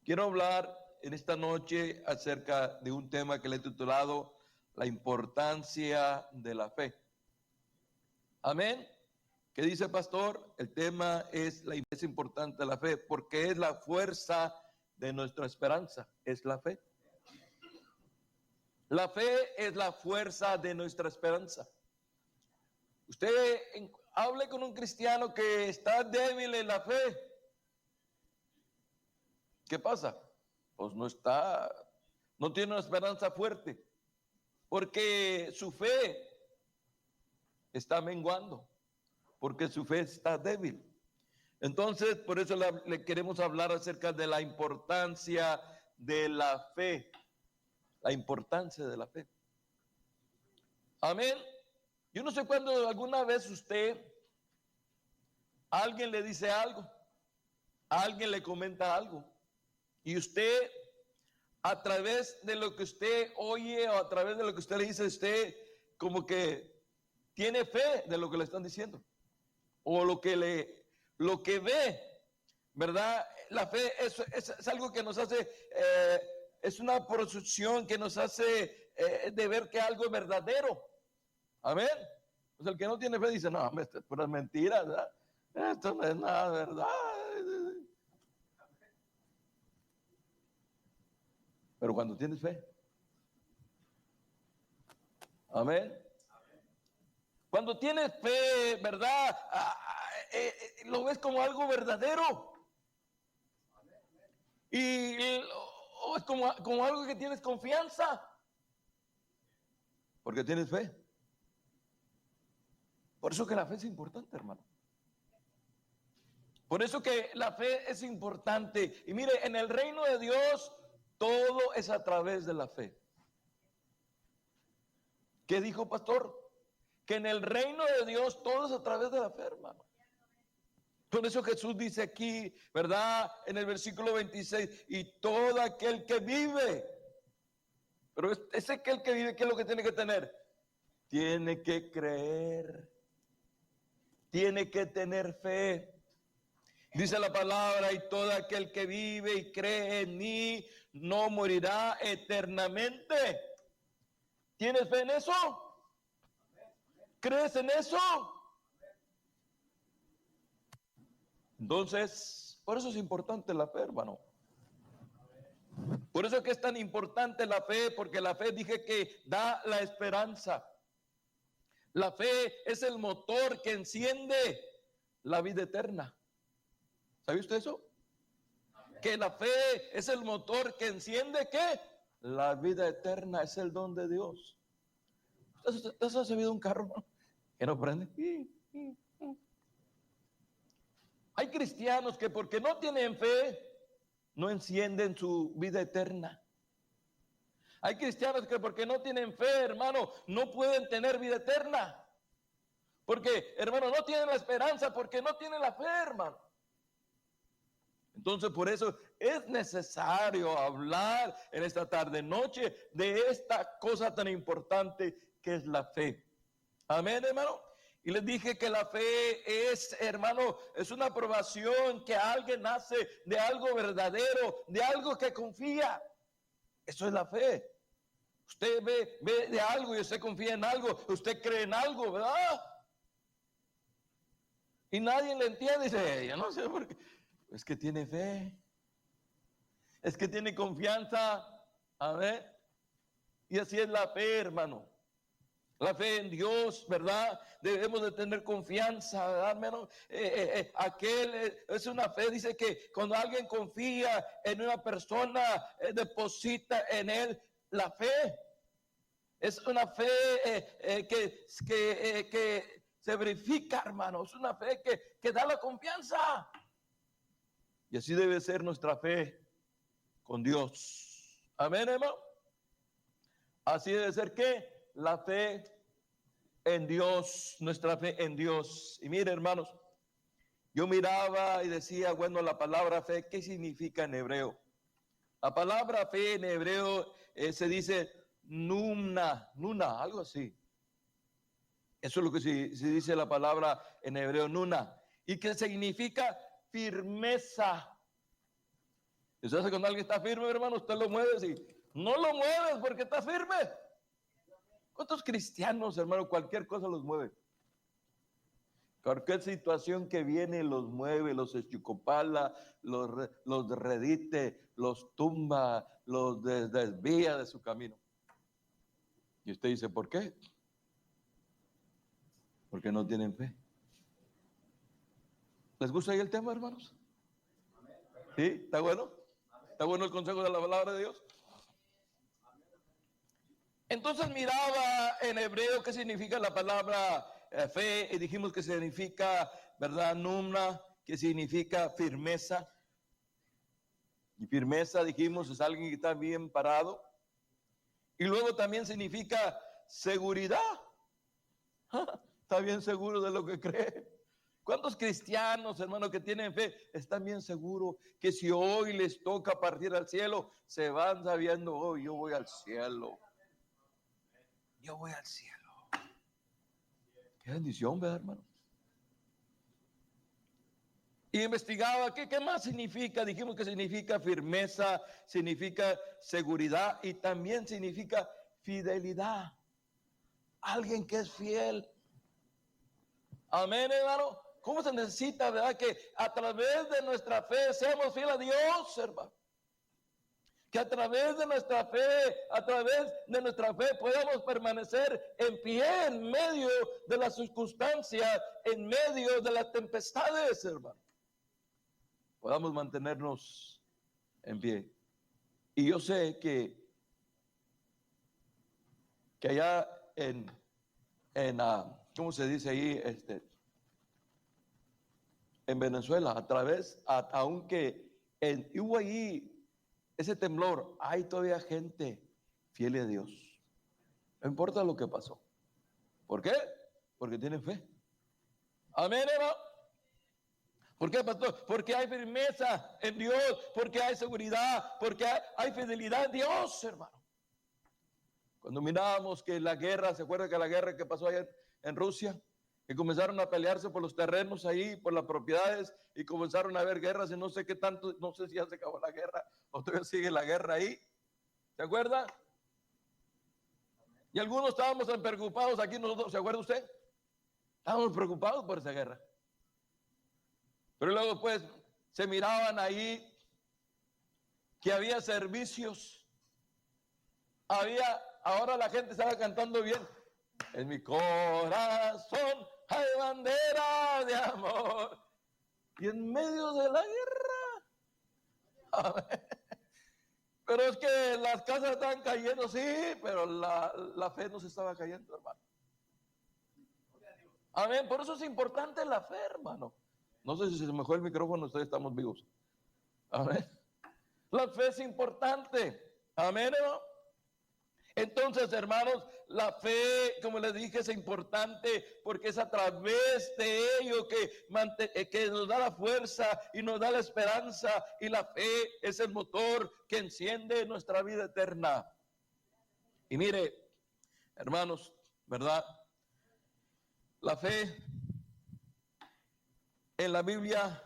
Quiero hablar en esta noche acerca de un tema que le he titulado La importancia de la fe. Amén. ¿Qué dice el pastor? El tema es la importante de la fe, porque es la fuerza de nuestra esperanza, es la fe. La fe es la fuerza de nuestra esperanza. Usted hable con un cristiano que está débil en la fe. ¿Qué pasa? Pues no tiene una esperanza fuerte, porque su fe está menguando, porque su fe está débil. Entonces, por eso le queremos hablar acerca de la importancia de la fe, la importancia de la fe. Amén. Yo no sé cuándo alguna vez alguien le dice algo, alguien le comenta algo, y usted, a través de lo que usted oye o a través de lo que usted le dice, usted como que tiene fe de lo que le están diciendo, o lo que ve, ¿verdad? La fe es algo que nos hace, es una percepción que nos hace de ver que algo es verdadero. Amén. Pues el que no tiene fe dice, no, esto es pura mentira, ¿verdad? Esto no es nada verdad. Pero cuando tienes fe, amén. Cuando tienes fe, ¿verdad? Lo ves como algo verdadero. Y es como algo que tienes confianza. Porque tienes fe. Por eso que la fe es importante, hermano. Por eso que la fe es importante. Y mire, en el reino de Dios, todo es a través de la fe. ¿Qué dijo, pastor? Que en el reino de Dios todo es a través de la fe, hermano. Por eso Jesús dice aquí, ¿verdad? En el versículo 26, y todo aquel que vive. Pero ese aquel que vive, ¿qué es lo que tiene que tener? Tiene que creer. Tiene que tener fe. Dice la palabra, y todo aquel que vive y cree en mí no morirá eternamente. ¿Tienes fe en eso? ¿Crees en eso? Entonces, por eso es importante la fe, hermano. Por eso es que es tan importante la fe, porque la fe dije que da la esperanza. La fe es el motor que enciende la vida eterna. ¿Sabe usted eso? Que la fe es el motor que enciende ¿qué? La vida eterna, es el don de Dios. ¿Usted ha subido un carro que no prende? Hay cristianos que porque no tienen fe, no encienden su vida eterna. Hay cristianos que porque no tienen fe, hermano, no pueden tener vida eterna. Porque, hermano, no tienen la esperanza porque no tienen la fe, hermano. Entonces, por eso es necesario hablar en esta tarde noche de esta cosa tan importante que es la fe. Amén, hermano. Y les dije que la fe es, hermano, es una aprobación que alguien hace de algo verdadero, de algo que confía. Eso es la fe. Usted ve de algo y usted confía en algo, usted cree en algo, ¿verdad? Y nadie le entiende, dice, yo no sé por qué. Es que tiene fe, es que tiene confianza, amén. Y así es la fe, hermano. La fe en Dios, ¿verdad? Debemos de tener confianza, ¿verdad, hermano? Es una fe, dice que cuando alguien confía en una persona, deposita en él la fe. Es una fe que se verifica, hermano. Es una fe que da la confianza. Y así debe ser nuestra fe con Dios. Amén, hermano. Así debe ser que la fe en Dios, nuestra fe en Dios. Y mire, hermanos, yo miraba y decía, bueno, la palabra fe, ¿qué significa en hebreo? La palabra fe en hebreo se dice nuna, algo así. Eso es lo que se dice la palabra en hebreo, nuna. Y que significa firmeza. Entonces cuando alguien está firme, hermano, usted lo mueve y no lo mueves porque está firme. ¿Cuántos cristianos, hermano, cualquier cosa los mueve? Cualquier situación que viene los mueve, los eschucopala, los redite, los tumba, los desvía de su camino. Y usted dice, ¿por qué? Porque no tienen fe. ¿Les gusta ahí el tema, hermanos? ¿Sí? ¿Está bueno? ¿Está bueno el consejo de la palabra de Dios? Entonces miraba en hebreo qué significa la palabra fe, y dijimos que significa, ¿verdad? Numna, que significa firmeza. Y firmeza, dijimos, es alguien que está bien parado. Y luego también significa seguridad. Está bien seguro de lo que cree. ¿Cuántos cristianos, hermanos, que tienen fe, están bien seguros que si hoy les toca partir al cielo, se van sabiendo, oh, yo voy al cielo? Yo voy al cielo. Qué bendición, ¿verdad, hermano? Y investigaba qué más significa. Dijimos que significa firmeza, significa seguridad y también significa fidelidad. Alguien que es fiel. Amén, hermano. ¿Cómo se necesita, verdad, que a través de nuestra fe seamos fieles a Dios, hermano? Que a través de nuestra fe podamos permanecer en pie en medio de las circunstancias, en medio de las tempestades, hermano. Podamos mantenernos en pie. Y yo sé que allá ¿cómo se dice ahí? En Venezuela, aunque hubo ahí ese temblor, hay todavía gente fiel a Dios. No importa lo que pasó. ¿Por qué? Porque tienen fe. Amén, hermano. ¿Por qué, pastor? Porque hay firmeza en Dios, porque hay seguridad, porque hay fidelidad en Dios, hermano. Cuando mirábamos que la guerra, ¿se acuerda que la guerra que pasó allá en Rusia? Que comenzaron a pelearse por los terrenos ahí, por las propiedades, y comenzaron a haber guerras y no sé qué tanto, no sé si ya se acabó la guerra o todavía sigue la guerra ahí. ¿Se acuerda? Y algunos estábamos tan preocupados aquí nosotros, ¿se acuerda usted? Estábamos preocupados por esa guerra. Pero luego pues se miraban ahí que había servicios, ahora la gente estaba cantando bien. En mi corazón hay bandera de amor. Y en medio de la guerra. Pero es que las casas estaban cayendo, sí, pero la fe no se estaba cayendo, hermano. Amén. Por eso es importante la fe, hermano. No sé si se me fue el micrófono, ustedes estamos vivos. Amén. La fe es importante. Amén, hermano. Entonces, hermanos, la fe, como les dije, es importante porque es a través de ello que nos da la fuerza y nos da la esperanza, y la fe es el motor que enciende nuestra vida eterna. Y mire, hermanos, ¿verdad? La fe en la Biblia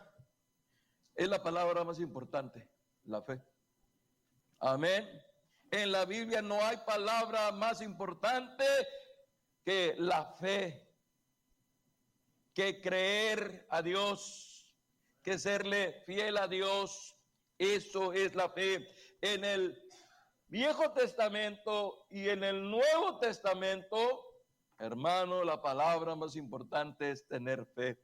es la palabra más importante, la fe. Amén. En la Biblia no hay palabra más importante que la fe, que creer a Dios, que serle fiel a Dios. Eso es la fe. En el Viejo Testamento y en el Nuevo Testamento, hermano, la palabra más importante es tener fe,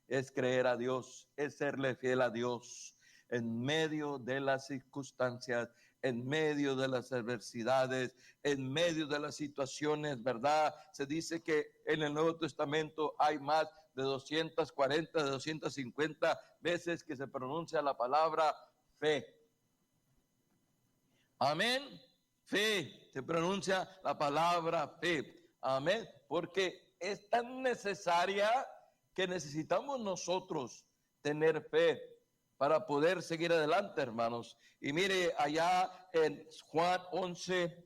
es creer a Dios, es serle fiel a Dios en medio de las circunstancias, en medio de las adversidades, en medio de las situaciones, ¿verdad? Se dice que en el Nuevo Testamento hay más de 240, de 250 veces que se pronuncia la palabra fe. Amén. Fe, se pronuncia la palabra fe. Amén. Porque es tan necesaria que necesitamos nosotros tener fe para poder seguir adelante, hermanos. Y mire, allá en Juan 11,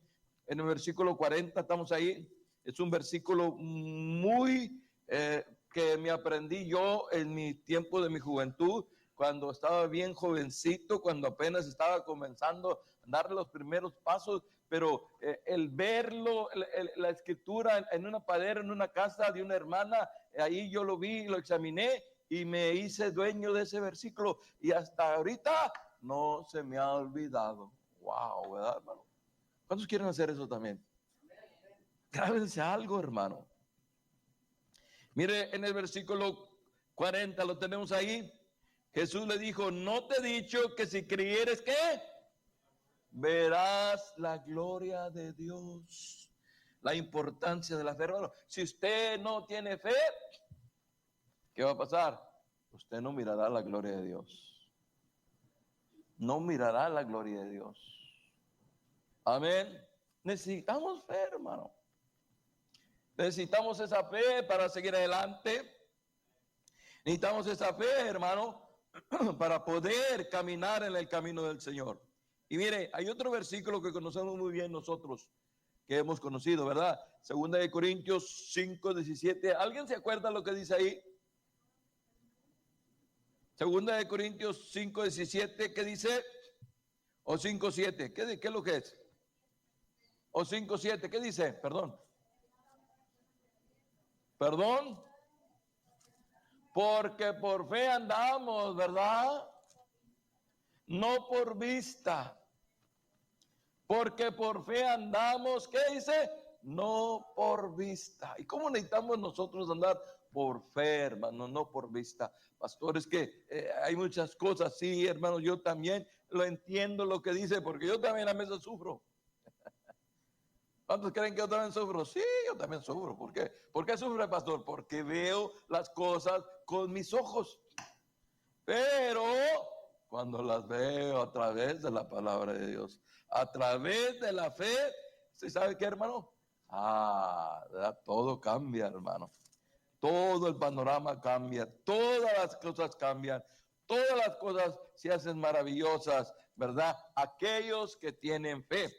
en el versículo 40, estamos ahí. Es un versículo muy que me aprendí yo en mi tiempo de mi juventud. cuando estaba bien jovencito, cuando apenas estaba comenzando a dar los primeros pasos, pero el verlo, la escritura en una pared, en una casa de una hermana, ahí yo lo vi, lo examiné y me hice dueño de ese versículo y hasta ahorita no se me ha olvidado. Wow, ¿verdad, hermano? ¿Cuántos quieren hacer eso también? Grábense algo, hermano. Mire, en el versículo 40, lo tenemos ahí. Jesús le dijo, ¿no te he dicho que si creyeres, ¿qué? Verás la gloria de Dios. La importancia de la fe, hermano. Si usted no tiene fe, ¿qué va a pasar? Usted no mirará la gloria de Dios. No mirará la gloria de Dios. Amén. Necesitamos fe, hermano. Necesitamos esa fe para seguir adelante. Necesitamos esa fe, hermano, para poder caminar en el camino del Señor. Y mire, hay otro versículo que conocemos muy bien nosotros, que hemos conocido, ¿verdad? Segunda de Corintios 5:17. ¿Alguien se acuerda lo que dice ahí? Segunda de Corintios 5:17, ¿qué dice? O 5:7, ¿qué es lo que es? O 5:7, ¿qué dice? Perdón. Porque por fe andamos, ¿verdad? No por vista. Porque por fe andamos, ¿qué dice? No por vista. ¿Y cómo necesitamos nosotros andar? Por fe, hermano, no por vista. Pastores, que hay muchas cosas, sí, hermano, yo también lo entiendo lo que dice, porque yo también a veces sufro. ¿Cuántos creen que yo también sufro? Sí, yo también sufro. ¿Por qué? ¿Por qué sufre, pastor? Porque veo las cosas con mis ojos. Pero cuando las veo a través de la palabra de Dios, a través de la fe, ¿sí sabe qué, hermano? Todo cambia, hermano. Todo el panorama cambia, todas las cosas cambian, todas las cosas se hacen maravillosas, ¿verdad? Aquellos que tienen fe.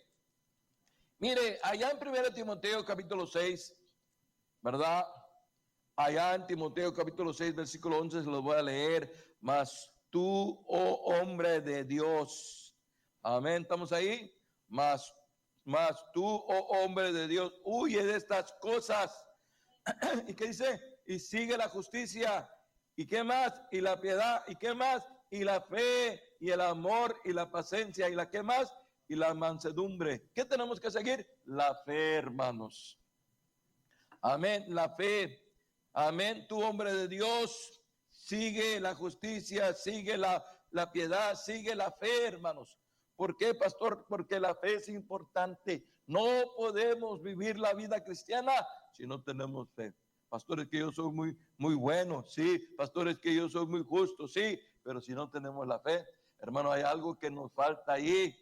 Mire, allá en 1 Timoteo capítulo 6, ¿verdad? Allá en Timoteo capítulo 6, versículo 11, se los voy a leer. Mas tú, oh hombre de Dios, amén, ¿estamos ahí? Mas tú, oh hombre de Dios, huye de estas cosas. ¿Y qué dice? Y sigue la justicia. ¿Y qué más? Y la piedad. ¿Y qué más? Y la fe, y el amor, y la paciencia. ¿Y la qué más? Y la mansedumbre. ¿Qué tenemos que seguir? La fe, hermanos. Amén, la fe. Amén, tú hombre de Dios, sigue la justicia, sigue la piedad, sigue la fe, hermanos. ¿Por qué, pastor? Porque la fe es importante. No podemos vivir la vida cristiana si no tenemos fe. Pastores, que yo soy muy bueno, sí. Pastores, que yo soy muy justo, sí. Pero si no tenemos la fe, hermano, hay algo que nos falta ahí,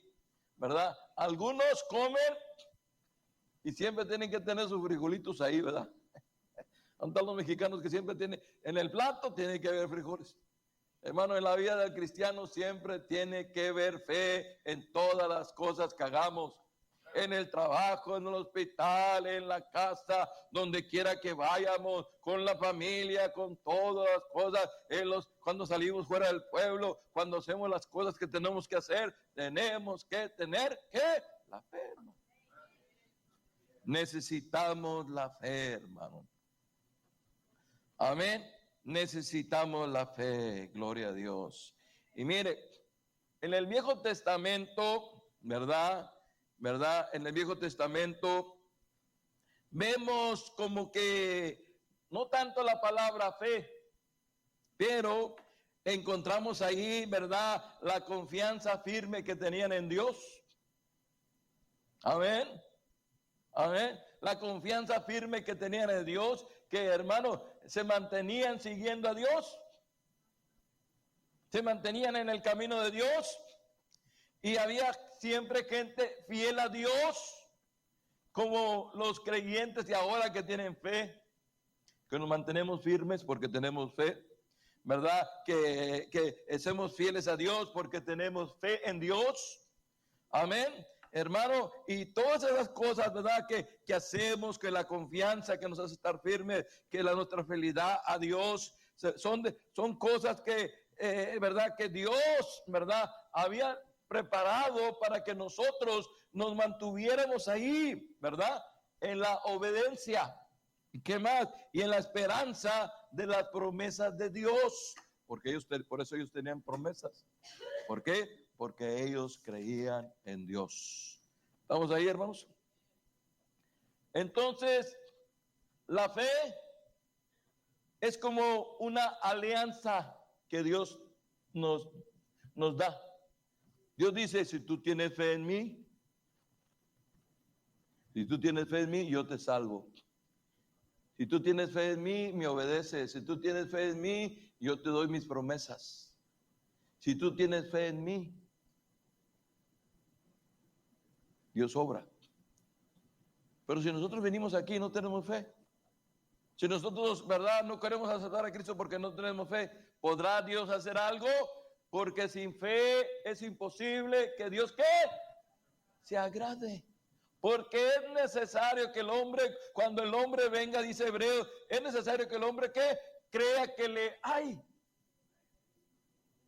¿verdad? Algunos comen y siempre tienen que tener sus frijolitos ahí, ¿verdad? Son los mexicanos que siempre tienen, en el plato tiene que haber frijoles. Hermano, en la vida del cristiano siempre tiene que haber fe en todas las cosas que hagamos. En el trabajo, en el hospital, en la casa, donde quiera que vayamos, con la familia, con todas las cosas, cuando salimos fuera del pueblo, cuando hacemos las cosas que tenemos que hacer, tenemos que tener la fe, hermano. Necesitamos la fe, hermano. Amén. Necesitamos la fe, gloria a Dios. Y mire, en el Viejo Testamento, ¿verdad? En el Viejo Testamento vemos como que no tanto la palabra fe, pero encontramos ahí, ¿verdad? La confianza firme que tenían en Dios. Amén. Amén. La confianza firme que tenían en Dios, que hermano, se mantenían siguiendo a Dios, se mantenían en el camino de Dios, y había siempre gente fiel a Dios, como los creyentes de ahora que tienen fe, que nos mantenemos firmes porque tenemos fe, ¿verdad? Que somos fieles a Dios porque tenemos fe en Dios. Amén. Hermano, y todas esas cosas, ¿verdad? Que hacemos, que la confianza que nos hace estar firmes, que nuestra fidelidad a Dios, son cosas que ¿verdad? Que Dios, ¿verdad? Había preparado para que nosotros nos mantuviéramos ahí, ¿verdad? En la obediencia. ¿Y qué más? Y en la esperanza de las promesas de Dios. Porque ellos, por eso ellos tenían promesas. ¿Por qué? Porque ellos creían en Dios. ¿Estamos ahí, hermanos? Entonces, la fe es como una alianza que Dios nos da. Dios dice, si tú tienes fe en mí, yo te salvo. Si tú tienes fe en mí, me obedeces. Si tú tienes fe en mí, yo te doy mis promesas. Si tú tienes fe en mí, Dios obra. Pero si nosotros venimos aquí y no tenemos fe, si nosotros, ¿verdad?, no queremos aceptar a Cristo porque no tenemos fe, ¿podrá Dios hacer algo? Porque sin fe es imposible que Dios, ¿qué? Se agrade. Porque es necesario que el hombre, cuando el hombre venga, dice Hebreo, es necesario que el hombre, ¿qué? Crea que le hay.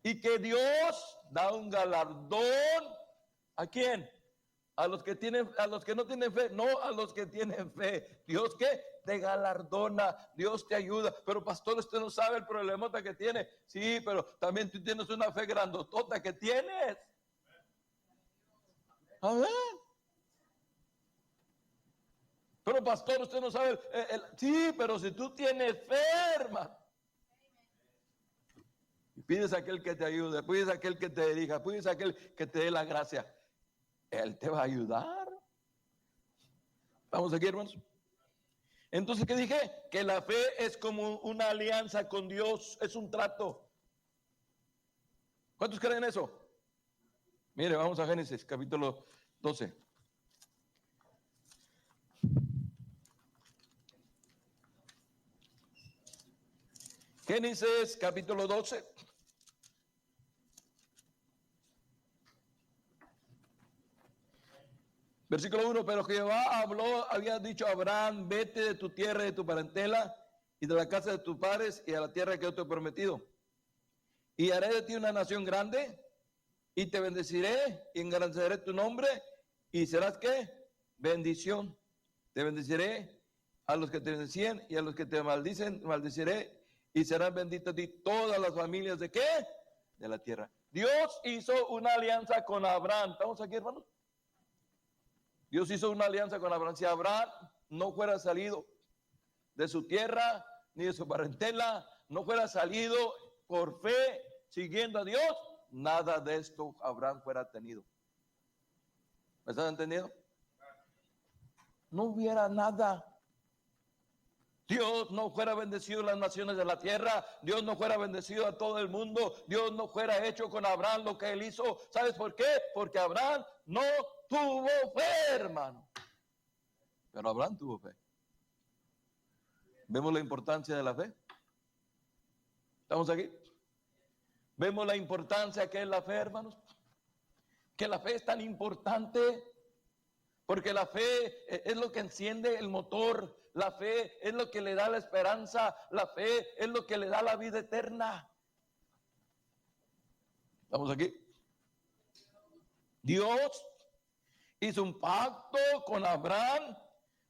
Y que Dios da un galardón. ¿A quién? A los que no tienen fe, no a los que tienen fe. Dios, ¿qué? Te galardona, Dios te ayuda. Pero pastor, usted no sabe el problemota que tiene. Sí, pero también tú tienes una fe grandotota que tienes. A ver. Pero pastor, usted no sabe. Sí, pero si tú tienes fe, hermano. Pides a aquel que te ayude, pides a aquel que te dirija, pides a aquel que te dé la gracia. Él te va a ayudar. Vamos aquí, hermanos. Entonces, ¿qué dije? Que la fe es como una alianza con Dios, es un trato. ¿Cuántos creen eso? Mire, vamos a Génesis, capítulo 12. Génesis, capítulo 12. Versículo 1, pero Jehová había dicho a Abraham, vete de tu tierra, de tu parentela y de la casa de tus padres y a la tierra que yo te he prometido. Y haré de ti una nación grande y te bendeciré y engrandeceré tu nombre y serás ¿qué? Bendición. Te bendeciré a los que te bendicen y a los que te maldicen, maldeciré y serán benditas de ti todas las familias de ¿qué? De la tierra. Dios hizo una alianza con Abraham. ¿Estamos aquí, hermanos? Dios hizo una alianza con Abraham. Si Abraham no fuera salido de su tierra ni de su parentela, no fuera salido por fe siguiendo a Dios, nada de esto Abraham fuera tenido. ¿Me están entendiendo? No hubiera nada. Dios no fuera bendecido las naciones de la tierra, Dios no fuera bendecido a todo el mundo, Dios no fuera hecho con Abraham lo que él hizo. ¿Sabes por qué? Porque Abraham no tuvo fe, hermano. Pero Abraham tuvo fe. ¿Vemos la importancia de la fe? ¿Estamos aquí? ¿Vemos la importancia que es la fe, hermanos? Que la fe es tan importante porque la fe es lo que enciende el motor, la fe es lo que le da la esperanza, la fe es lo que le da la vida eterna. ¿Estamos aquí? Dios hizo un pacto con Abraham,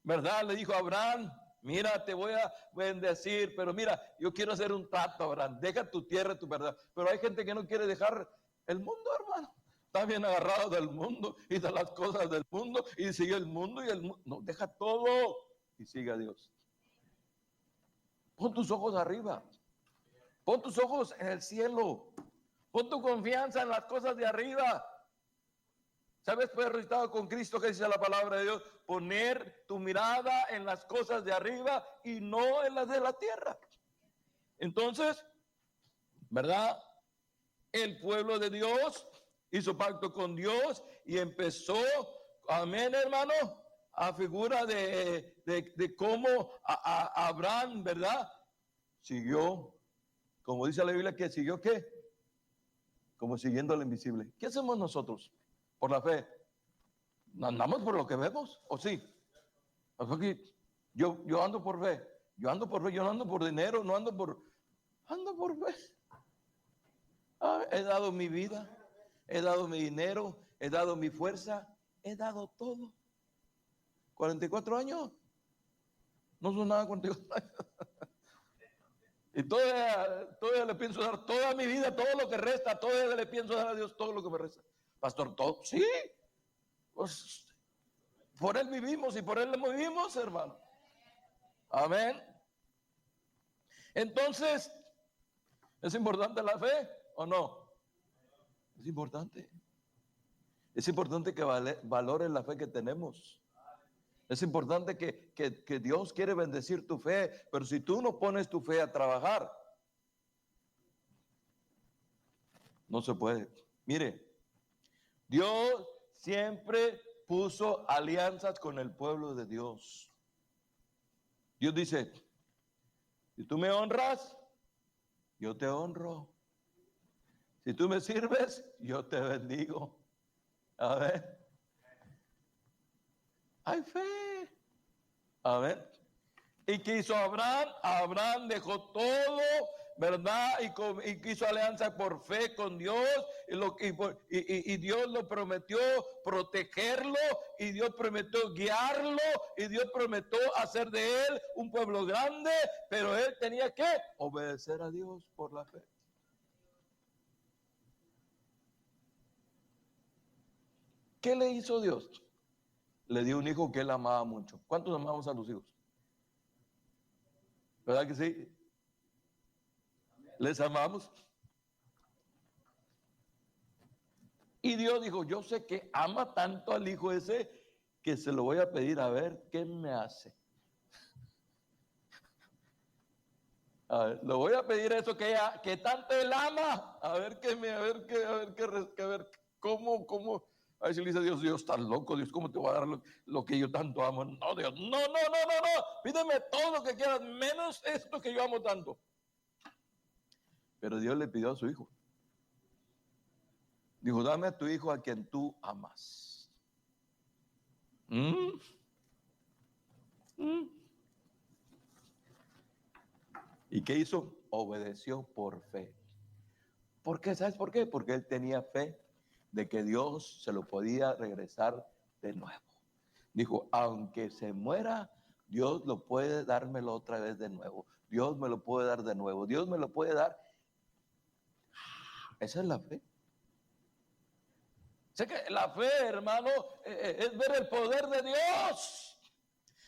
¿verdad? Le dijo a Abraham, mira, te voy a bendecir, pero mira, yo quiero hacer un trato, Abraham, deja tu tierra, tu verdad. Pero hay gente que no quiere dejar el mundo, hermano. Está bien agarrado del mundo y de las cosas del mundo y sigue el mundo y el mundo. No, deja todo y sigue a Dios. Pon tus ojos arriba. Pon tus ojos en el cielo. Pon tu confianza en las cosas de arriba. ¿Sabes? Pues resucitado con Cristo, que dice la palabra de Dios, poner tu mirada en las cosas de arriba y no en las de la tierra. Entonces, ¿verdad? El pueblo de Dios hizo pacto con Dios y empezó, amén, hermano, a figura de cómo Abraham, ¿verdad? Siguió, como dice la Biblia, que siguió ¿qué? Como siguiendo al invisible. ¿Qué hacemos nosotros por la fe? ¿Andamos por lo que vemos? ¿O sí? Yo ando por fe. Yo ando por fe, yo no ando por dinero, ando por fe. He dado mi vida, he dado mi dinero, he dado mi fuerza, he dado todo. 44 años, no son nada 44 años. Y todavía le pienso dar toda mi vida, todo lo que resta, todavía le pienso dar a Dios todo lo que me resta. Pastor, todo, sí, pues por Él vivimos y por Él le movimos, hermano. Amén. Entonces, ¿es importante la fe o no? Es importante. Es importante que valores la fe que tenemos. Es importante que Dios quiere bendecir tu fe, pero si tú no pones tu fe a trabajar, no se puede. Mire, Dios siempre puso alianzas con el pueblo de Dios. Dios dice, si tú me honras, yo te honro. Si tú me sirves, yo te bendigo. A ver. Hay fe. A ver. ¿Y qué hizo Abraham? Abraham dejó todo, ¿verdad? Y hizo alianza por fe con Dios. Y Dios lo prometió protegerlo. Y Dios prometió guiarlo. Y Dios prometió hacer de él un pueblo grande. Pero él tenía que obedecer a Dios por la fe. ¿Qué le hizo Dios? Le dio un hijo que él amaba mucho. ¿Cuántos amamos a los hijos? ¿Verdad que sí? ¿Les amamos? Y Dios dijo, yo sé que ama tanto al hijo ese que se lo voy a pedir a ver qué me hace. A ver, lo voy a pedir eso que tanto él ama. A ver cómo. A ver si le dice Dios, Dios estás loco, Dios, ¿cómo te voy a dar lo que yo tanto amo? No, Dios, no. Pídeme todo lo que quieras, menos esto que yo amo tanto. Pero Dios le pidió a su hijo. Dijo, dame a tu hijo a quien tú amas. ¿Y qué hizo? Obedeció por fe. ¿Por qué? ¿Sabes por qué? Porque él tenía fe de que Dios se lo podía regresar de nuevo. Dijo, aunque se muera, Dios lo puede dármelo otra vez de nuevo. Dios me lo puede dar de nuevo. Dios me lo puede dar. Esa es la fe. Sé que la fe, hermano, es ver el poder de Dios.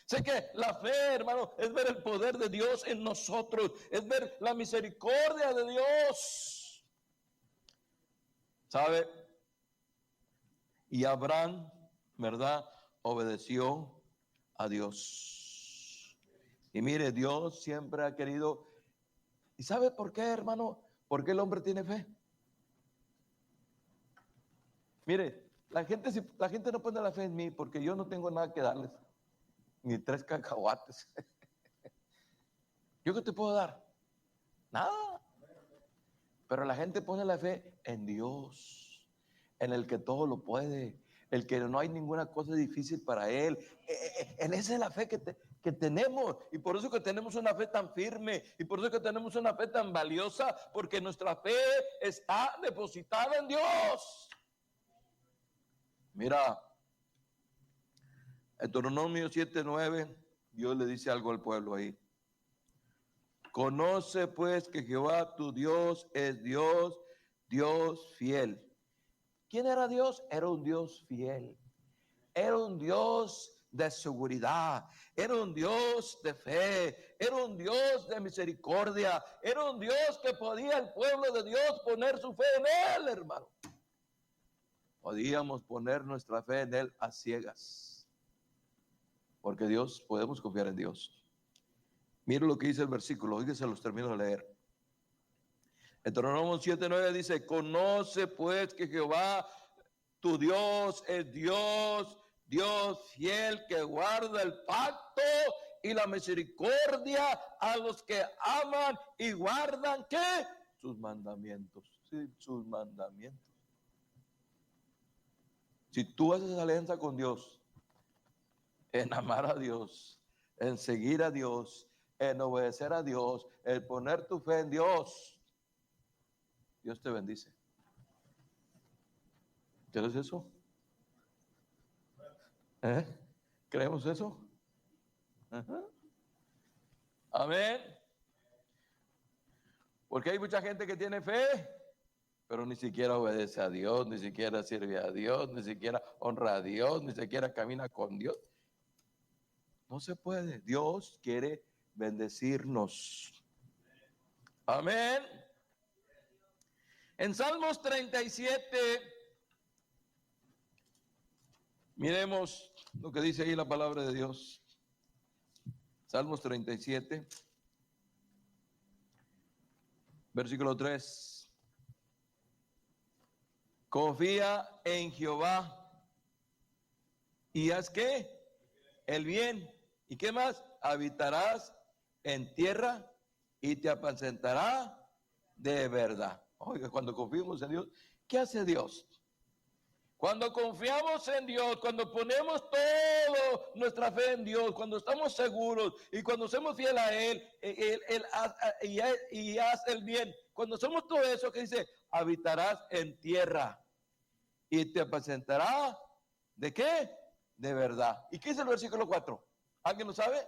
Sé que la fe, hermano, es ver el poder de Dios en nosotros. Es ver la misericordia de Dios. ¿Sabe? Y Abraham, ¿verdad? Obedeció a Dios. Y mire, Dios siempre ha querido. ¿Y sabe por qué, hermano? ¿Por qué el hombre tiene fe? Mire, la gente no pone la fe en mí porque yo no tengo nada que darles. Ni 3 cacahuates. ¿Yo qué te puedo dar? Nada. Pero la gente pone la fe en Dios, en el que todo lo puede, el que no hay ninguna cosa difícil para Él. En esa es la fe que tenemos. Y por eso que tenemos una fe tan firme. Y por eso que tenemos una fe tan valiosa. Porque nuestra fe está depositada en Dios. Mira, Deuteronomio 7:9, Dios le dice algo al pueblo ahí. Conoce pues que Jehová tu Dios es Dios, Dios fiel. ¿Quién era Dios? Era un Dios fiel. Era un Dios de seguridad. Era un Dios de fe. Era un Dios de misericordia. Era un Dios que podía el pueblo de Dios poner su fe en Él, hermano. Podíamos poner nuestra fe en Él a ciegas. Porque Dios, podemos confiar en Dios. Mire lo que dice el versículo, hoy que se los termino de leer. Deuteronomio 7:9 dice, conoce pues que Jehová tu Dios es Dios, Dios fiel que guarda el pacto y la misericordia a los que aman y guardan, ¿qué? Sus mandamientos. Sí, sus mandamientos. Si tú haces alianza con Dios, en amar a Dios, en seguir a Dios, en obedecer a Dios, en poner tu fe en Dios, Dios te bendice. ¿Quieres eso? ¿Creemos eso? Ajá. Amén. Porque hay mucha gente que tiene fe, pero ni siquiera obedece a Dios, ni siquiera sirve a Dios, ni siquiera honra a Dios, ni siquiera camina con Dios. No se puede. Dios quiere bendecirnos. Amén. En Salmos 37, miremos lo que dice ahí la palabra de Dios. Salmos 37, versículo 3. Confía en Jehová y haz ¿qué? El bien. ¿Y qué más? Habitarás en tierra y te apacentará de verdad. Oiga, cuando confiamos en Dios, ¿qué hace Dios? Cuando confiamos en Dios, cuando ponemos toda nuestra fe en Dios, cuando estamos seguros y cuando somos fieles a Él, y haz el bien. Cuando somos todo eso que dice, habitarás en tierra y te apacentará, ¿de qué? De verdad. ¿Y qué es el versículo 4? ¿Alguien lo sabe?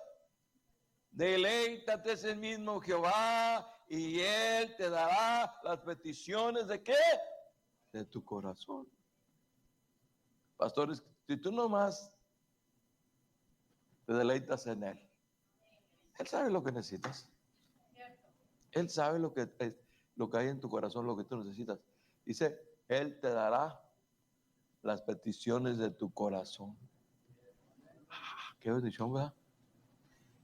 Deleítate en el mismo Jehová y Él te dará las peticiones ¿de qué? De tu corazón. Pastores, si tú nomás te deleitas en Él, Él sabe lo que necesitas. Él sabe lo que hay en tu corazón, lo que tú necesitas. Dice, Él te dará las peticiones de tu corazón. Qué bendición, ¿verdad?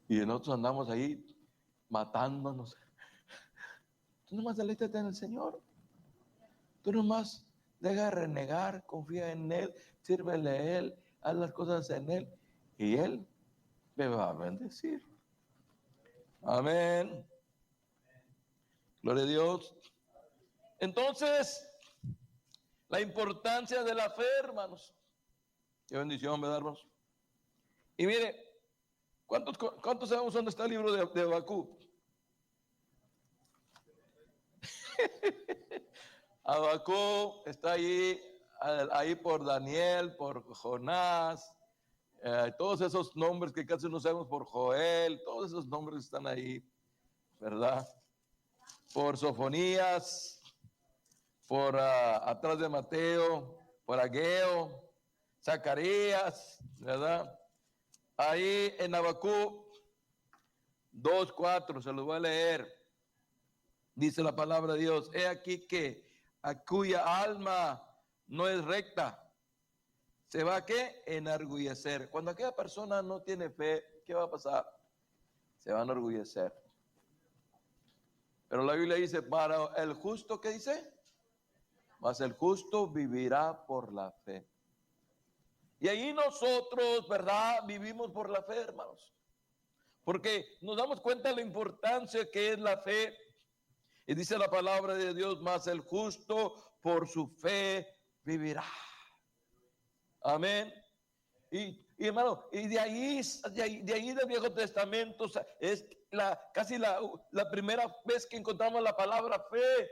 Y nosotros andamos ahí matándonos. Tú nomás deleítate en el Señor. Tú nomás deja de renegar, confía en Él, sírvele a Él, haz las cosas en Él y Él me va a bendecir. Amén. Gloria a Dios. Entonces, la importancia de la fe, hermanos. Qué bendición, ¿verdad, hermanos? Y mire, ¿cuántos sabemos dónde está el libro de Habacuc? Habacuc está ahí por Daniel, por Jonás, todos esos nombres que casi no sabemos, por Joel, todos esos nombres están ahí, ¿verdad? Por Sofonías, por atrás de Mateo, por Ageo, Zacarías, ¿verdad? Ahí en Habacuc 2:4, se los voy a leer. Dice la palabra de Dios, he aquí que a cuya alma no es recta, se va a ¿qué? Enorgullecer. Cuando aquella persona no tiene fe, ¿qué va a pasar? Se va a enorgullecer. Pero la Biblia dice, para el justo, ¿qué dice? Mas el justo vivirá por la fe. Y ahí nosotros, ¿verdad? Vivimos por la fe, hermanos. Porque nos damos cuenta de la importancia que es la fe. Y dice la palabra de Dios, mas el justo por su fe vivirá. Amén. Y hermano, y de ahí del Viejo Testamento es casi la primera vez que encontramos la palabra fe.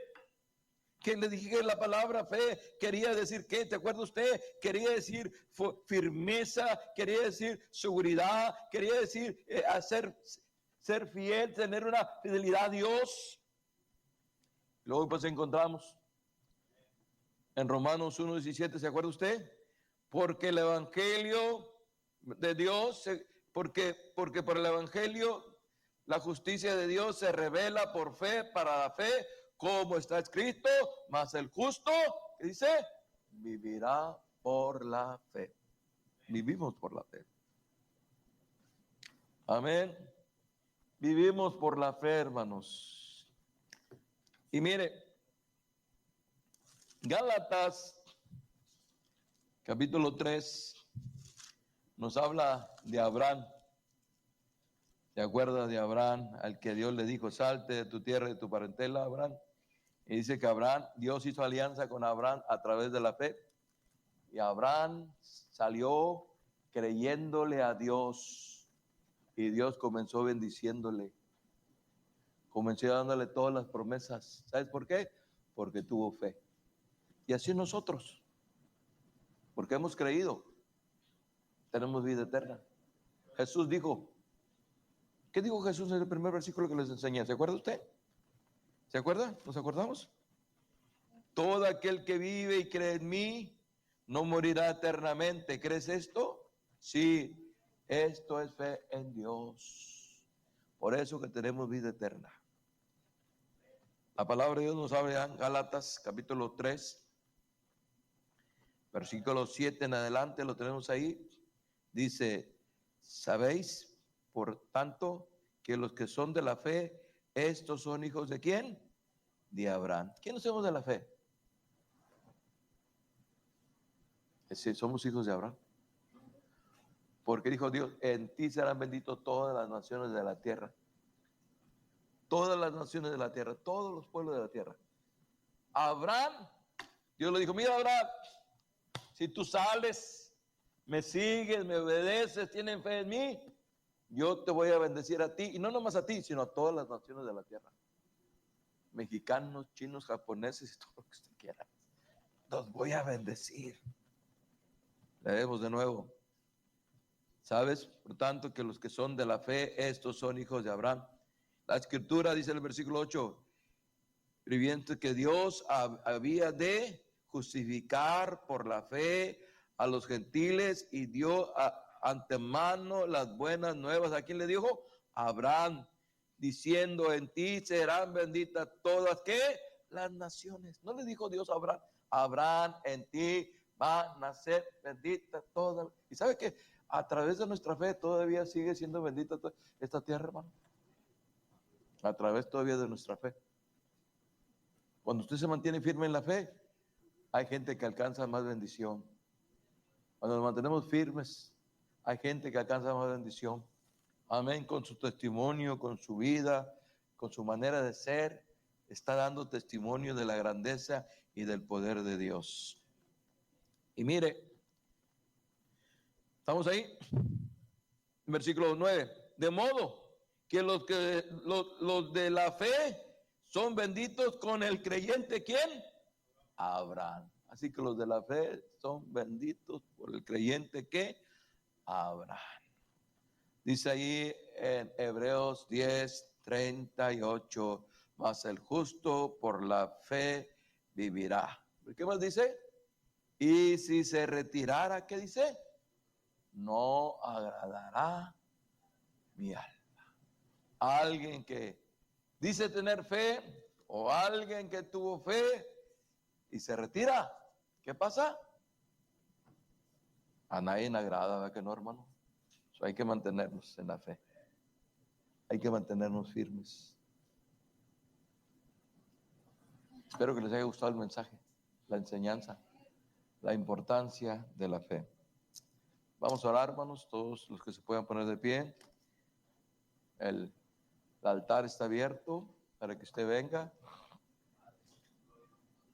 Que le dije que la palabra fe quería decir ¿qué? ¿Te acuerda usted? Quería decir firmeza, quería decir seguridad, quería decir ser fiel, tener una fidelidad a Dios. Luego pues encontramos en Romanos 1:17, ¿se acuerda usted? Porque el evangelio de Dios, porque por el evangelio la justicia de Dios se revela por fe, para la fe, como está escrito, mas el justo, ¿qué dice? Vivirá por la fe. Vivimos por la fe. Amén. Vivimos por la fe, hermanos. Y mire, Gálatas capítulo 3 nos habla de Abraham. ¿Se acuerda de Abraham, al que Dios le dijo, salte de tu tierra y de tu parentela, Abraham? Y dice que Dios hizo alianza con Abraham a través de la fe. Y Abraham salió creyéndole a Dios. Y Dios comenzó bendiciéndole. Comenzó dándole todas las promesas. ¿Sabes por qué? porque tuvo fe. Y así nosotros, porque hemos creído, tenemos vida eterna. Jesús dijo, ¿qué dijo Jesús en el primer versículo que les enseñé? ¿Se acuerda usted? ¿Se acuerda? ¿Nos acordamos? Todo aquel que vive y cree en mí no morirá eternamente. ¿Crees esto? Sí, esto es fe en Dios. Por eso que tenemos vida eterna. La palabra de Dios nos habla en Gálatas capítulo 3, versículo 7 en adelante, lo tenemos ahí. Dice, ¿sabéis, por tanto, que los que son de la fe, estos son hijos de quién? De Abraham. ¿Quiénes somos de la fe? Sí, somos hijos de Abraham. Porque dijo Dios, en ti serán benditos todas las naciones de la tierra. Todas las naciones de la tierra, todos los pueblos de la tierra. Abraham, Dios le dijo, mira Abraham, si tú sales, me sigues, me obedeces, tienen fe en mí, yo te voy a bendecir a ti, y no nomás a ti, sino a todas las naciones de la tierra. Mexicanos, chinos, japoneses y todo lo que usted quiera. Los voy a bendecir. Leemos de nuevo. ¿Sabes? Por tanto, que los que son de la fe, estos son hijos de Abraham. La escritura dice en el versículo 8, escribiendo que Dios había de justificar por la fe a los gentiles y dio antemano las buenas nuevas. ¿A quién le dijo? A Abraham, diciendo, en ti serán benditas todas, ¿qué? Las naciones. ¿No le dijo Dios a Abraham? Abraham, en ti van a ser benditas todas. ¿Y sabe qué? A través de nuestra fe todavía sigue siendo bendita esta tierra, hermano. A través todavía de nuestra fe. Cuando usted se mantiene firme en la fe, hay gente que alcanza más bendición. Cuando nos mantenemos firmes, hay gente que alcanza más bendición. Amén, con su testimonio, con su vida, con su manera de ser, está dando testimonio de la grandeza y del poder de Dios. Y mire, ¿estamos ahí? Versículo 9. De modo que los de la fe son benditos con el creyente, ¿quién? Abraham. Así que los de la fe son benditos por el creyente que Abraham. Dice ahí en Hebreos 10:38, mas el justo por la fe vivirá. ¿Qué más dice? Y si se retirara, ¿qué dice? No agradará mi alma. Alguien que dice tener fe o alguien que tuvo fe y se retira, ¿qué pasa? A nadie le agrada, ¿verdad que no, hermano? Hay que mantenernos en la fe. Hay que mantenernos firmes. Espero que les haya gustado el mensaje, la enseñanza, la importancia de la fe. Vamos a orar, hermanos, todos los que se puedan poner de pie. El altar está abierto para que usted venga.